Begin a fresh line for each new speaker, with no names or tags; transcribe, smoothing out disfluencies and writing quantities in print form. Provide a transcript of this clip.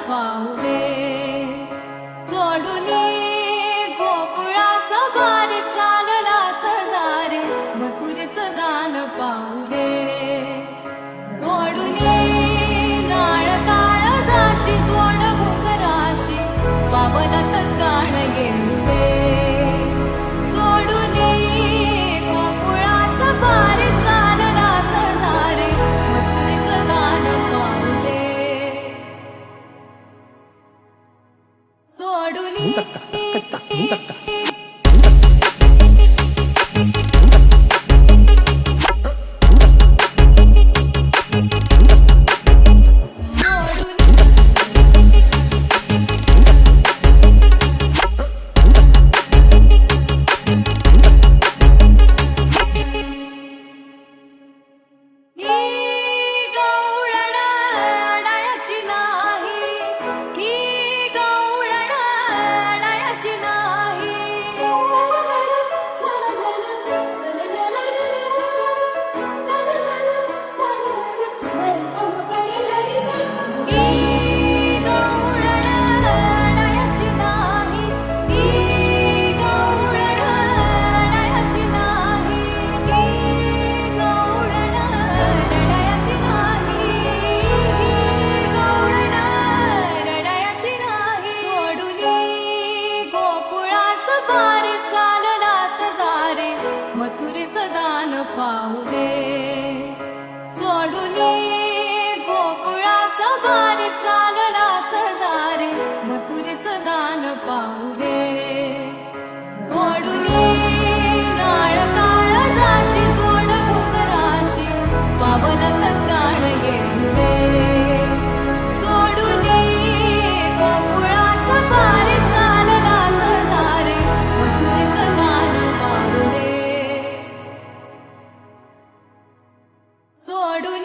पाऊले सोडून गोकुळास भार चालला सजारे मथुरेचं दान पाऊले ओढून नाळ काळ जाशी सोड घुंगराशी पावलात काळ येऊ दे सोडून गोकुळास भार चालला सजारे मथुरेचं दान पाऊले सोडून मथुरेचं दान पाऊले सोडून गोकुळास भार चालला सजारे मथुरेचं दान पाऊले ओढून नाळ काळ जाशी सोड घुंगराशी पावलात काळ येऊ दे सोडून गोकुळास भार चालला सजारे मथुरेचं दान पाऊले सोडून